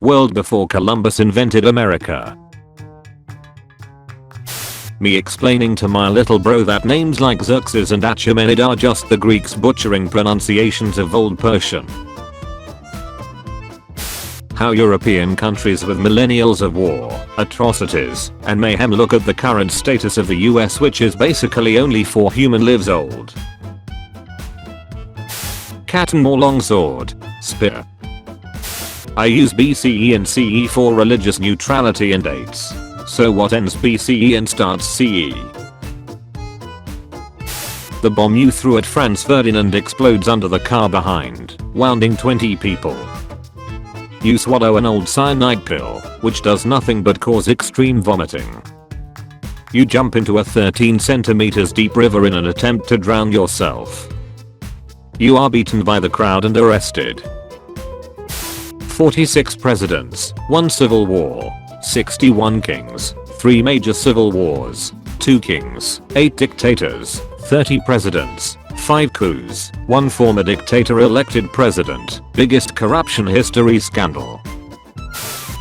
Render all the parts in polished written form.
World before Columbus invented America. Me explaining to my little bro that names like Xerxes and Achaemenid are just the Greeks butchering pronunciations of Old Persian. How European countries with millennials of war, atrocities, and mayhem look at the current status of the US, which is basically only 4 human lives old. Cat and more longsword, spear. I use BCE and CE for religious neutrality and dates. So what ends BCE and starts CE? The bomb you threw at Franz Ferdinand explodes under the car behind, wounding 20 people. You swallow an old cyanide pill, which does nothing but cause extreme vomiting. You jump into a 13 centimeters deep river in an attempt to drown yourself. You are beaten by the crowd and arrested. 46 presidents, 1 civil war, 61 kings, 3 major civil wars, 2 kings, 8 dictators, 30 presidents, 5 coups, 1 former dictator elected president, biggest corruption history scandal.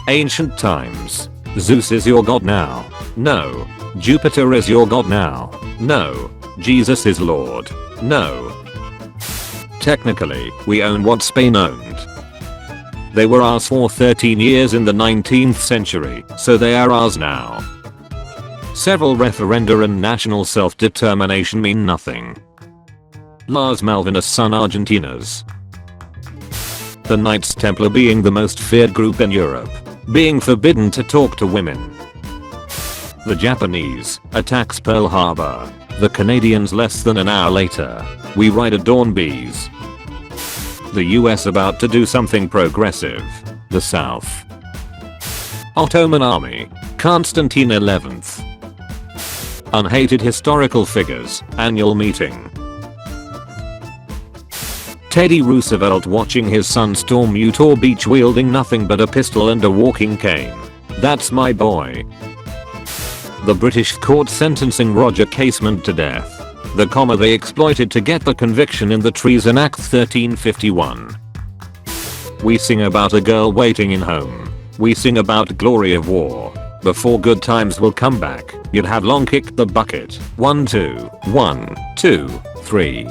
Ancient times. Zeus is your god now. No. Jupiter is your god now. No. Jesus is Lord. No. Technically, we own what Spain owned. They were ours for 13 years in the 19th century, so they are ours now. Several referenda and national self-determination mean nothing. Las Malvinas son Argentinas. The Knights Templar being the most feared group in Europe, being forbidden to talk to women. The Japanese attacks Pearl Harbor. The Canadians less than an hour later. We ride at dawn bees. The US about to do something progressive. The South. Ottoman Army. Constantine 11th. Unhated historical figures. Annual meeting. Teddy Roosevelt watching his son storm Utah Beach wielding nothing but a pistol and a walking cane. That's my boy. The British court sentencing Roger Casement to death. The comma they exploited to get the conviction in the Treason Act 1351. We sing about a girl waiting in home. We sing about glory of war. Before good times will come back, you'd have long kicked the bucket. 1 2, 1, 2, 3.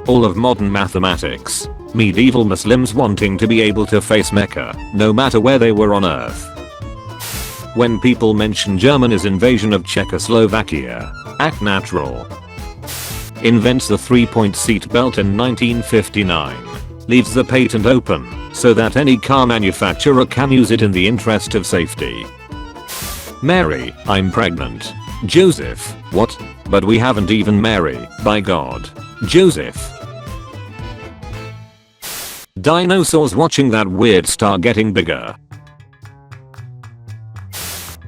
All of modern mathematics. Medieval Muslims wanting to be able to face Mecca, no matter where they were on earth. When people mention Germany's invasion of Czechoslovakia, act natural. Invents the 3-point seat belt in 1959. Leaves the patent open, so that any car manufacturer can use it in the interest of safety. Mary, I'm pregnant. Joseph, what? But we haven't even Mary, by God. Joseph. Dinosaurs watching that weird star getting bigger.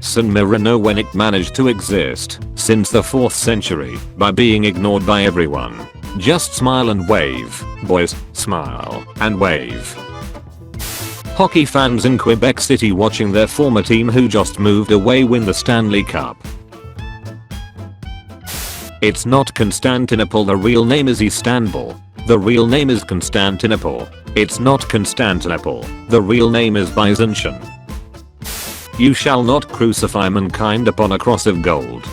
San Marino when it managed to exist, since the 4th century, by being ignored by everyone. Just smile and wave, boys, smile and wave. Hockey fans in Quebec City watching their former team who just moved away win the Stanley Cup. It's not Constantinople, the real name is Istanbul. The real name is Constantinople. It's not Constantinople, the real name is Byzantium. You shall not crucify mankind upon a cross of gold.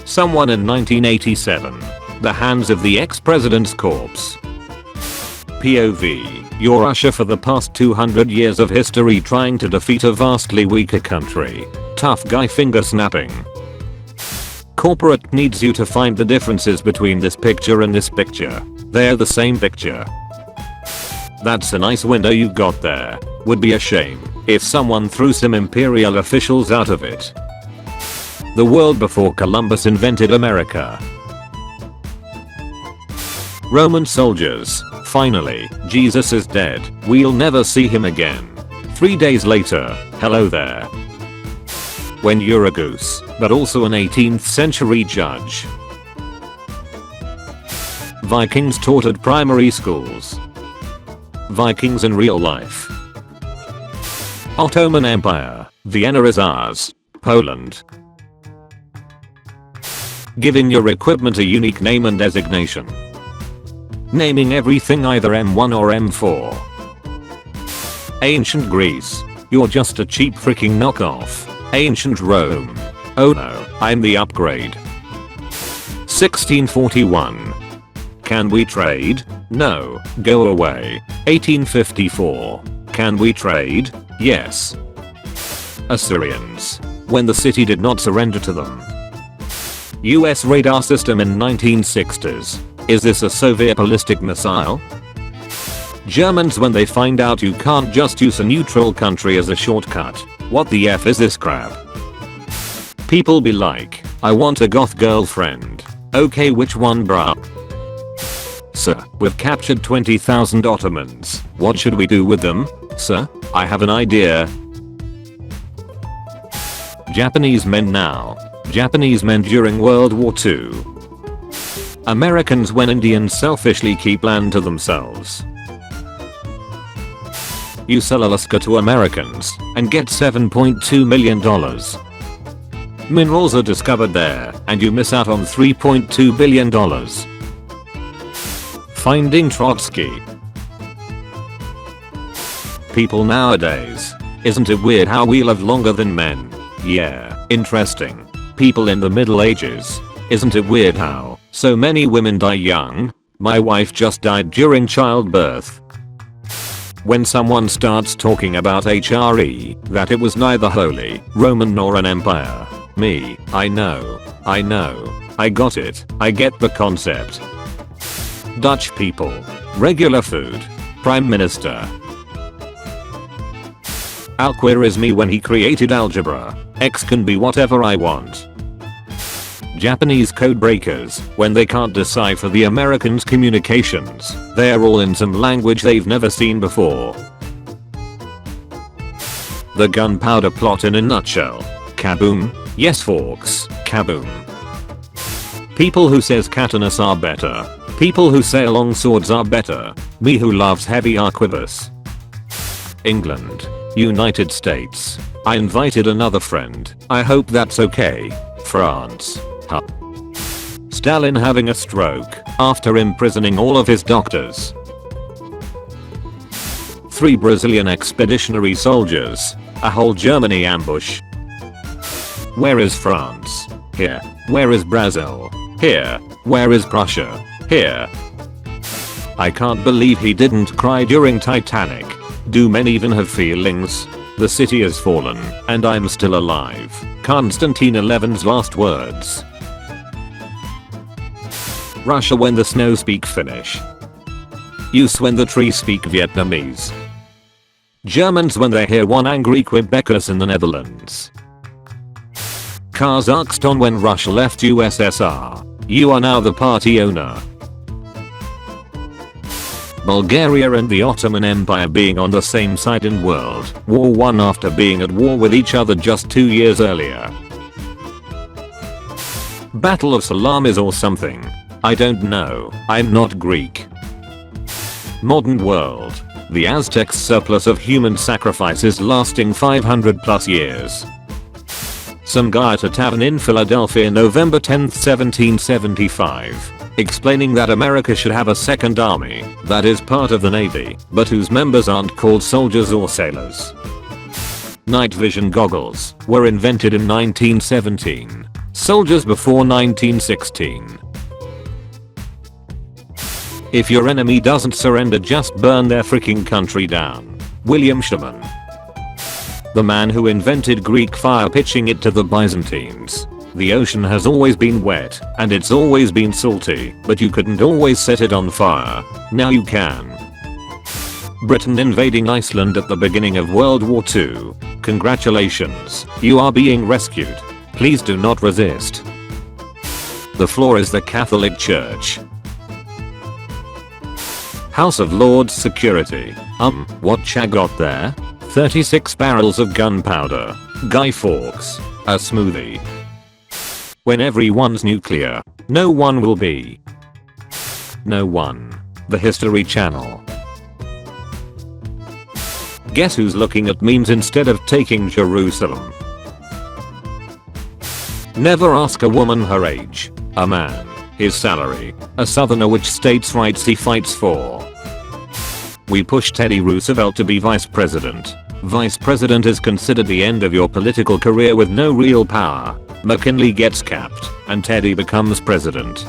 Someone in 1987. The hands of the ex-president's corpse. POV. Your usher for the past 200 years of history trying to defeat a vastly weaker country. Tough guy finger snapping. Corporate needs you to find the differences between this picture and this picture. They're the same picture. That's a nice window you got there. Would be a shame if someone threw some imperial officials out of it. The world before Columbus invented America. Roman soldiers. Finally, Jesus is dead. We'll never see him again. 3 days later, hello there. When you're a goose, but also an 18th century judge. Vikings taught at primary schools. Vikings in real life. Ottoman Empire. Vienna is ours. Poland. Giving your equipment a unique name and designation. Naming everything either M1 or M4. Ancient Greece. You're just a cheap freaking knockoff. Ancient Rome. Oh no, I'm the upgrade. 1641. Can we trade? No, go away. 1854. Can we trade? Yes. Assyrians. When the city did not surrender to them. US radar system in 1960s. Is this a Soviet ballistic missile? Germans when they find out you can't just use a neutral country as a shortcut. What the F is this crap? People be like, I want a goth girlfriend. Okay, which one bruh? Sir, we've captured 20,000 Ottomans. What should we do with them? Sir, I have an idea. Japanese men now. Japanese men during World War II. Americans when Indians selfishly keep land to themselves. You sell Alaska to Americans and get $7.2 million. Minerals are discovered there and you miss out on $3.2 billion. Finding Trotsky. People nowadays. Isn't it weird how we live longer than men? Yeah, interesting. People in the Middle Ages. Isn't it weird how so many women die young? My wife just died during childbirth. When someone starts talking about HRE, that it was neither Holy Roman nor an empire. Me, I know, I got it, I get the concept. Dutch people. Regular food. Prime Minister. Alquer is me when he created algebra. X can be whatever I want. Japanese code breakers. When they can't decipher the Americans' communications, they're all in some language they've never seen before. The gunpowder plot in a nutshell. Kaboom. Yes forks. Kaboom. People who says katanas are better. People who say long swords are better. Me who loves heavy arquebus. England. United States. I invited another friend. I hope that's okay. France. Huh. Stalin having a stroke after imprisoning all of his doctors. 3 Brazilian expeditionary soldiers. A whole Germany ambush. Where is France? Here. Where is Brazil? Here. Where is Prussia? Here. I can't believe he didn't cry during Titanic. Do men even have feelings? The city has fallen, and I'm still alive. Constantine XI's last words. Russia when the snow speak Finnish. Use when the trees speak Vietnamese. Germans when they hear one angry Quebecers in the Netherlands. Kazakhstan when Russia left USSR. You are now the party owner. Bulgaria and the Ottoman Empire being on the same side in World War I after being at war with each other just 2 years earlier. Battle of Salamis or something. I don't know, I'm not Greek. Modern world. The Aztecs' surplus of human sacrifices lasting 500 plus years. Some guy at a tavern in Philadelphia November 10, 1775. Explaining that America should have a second army that is part of the Navy, but whose members aren't called soldiers or sailors. Night vision goggles were invented in 1917. Soldiers before 1916. If your enemy doesn't surrender, just burn their freaking country down. William Sherman. The man who invented Greek fire, pitching it to the Byzantines. The ocean has always been wet, and it's always been salty, but you couldn't always set it on fire. Now you can. Britain invading Iceland at the beginning of World War II. Congratulations, you are being rescued. Please do not resist. The floor is the Catholic Church. House of Lords security. What Cha got there? 36 barrels of gunpowder. Guy Fawkes. A smoothie. When everyone's nuclear, no one will be. No one. The History Channel. Guess who's looking at memes instead of taking Jerusalem? Never ask a woman her age. A man. His salary. A southerner which states' rights he fights for. We push Teddy Roosevelt to be vice president. Vice president is considered the end of your political career with no real power. McKinley gets capped, and Teddy becomes president.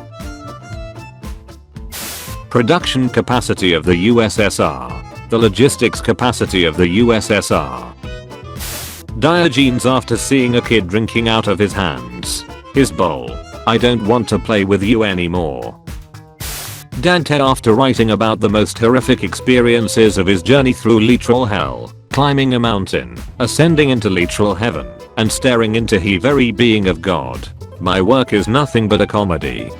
Production capacity of the USSR. The logistics capacity of the USSR. Diogenes after seeing a kid drinking out of his hands. His bowl. I don't want to play with you anymore. Dante after writing about the most horrific experiences of his journey through literal hell, climbing a mountain, ascending into literal heaven, and staring into the very being of God. My work is nothing but a comedy.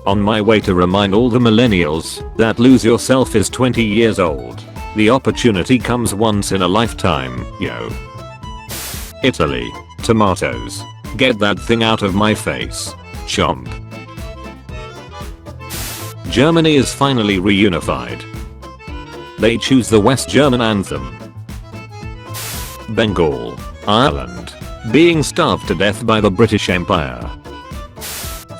On my way to remind all the millennials that lose yourself is 20 years old. The opportunity comes once in a lifetime, yo. Italy. Tomatoes. Get that thing out of my face. Chomp. Germany is finally reunified. They choose the West German anthem. Bengal. Ireland. Being starved to death by the British Empire.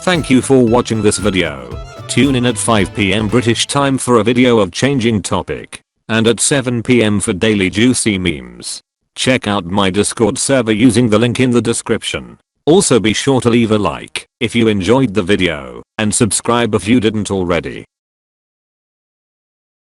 Thank you for watching this video. Tune in at 5 PM British time for a video of changing topic. And at 7 PM for daily juicy memes. Check out my Discord server using the link in the description. Also be sure to leave a like if you enjoyed the video, and subscribe if you didn't already.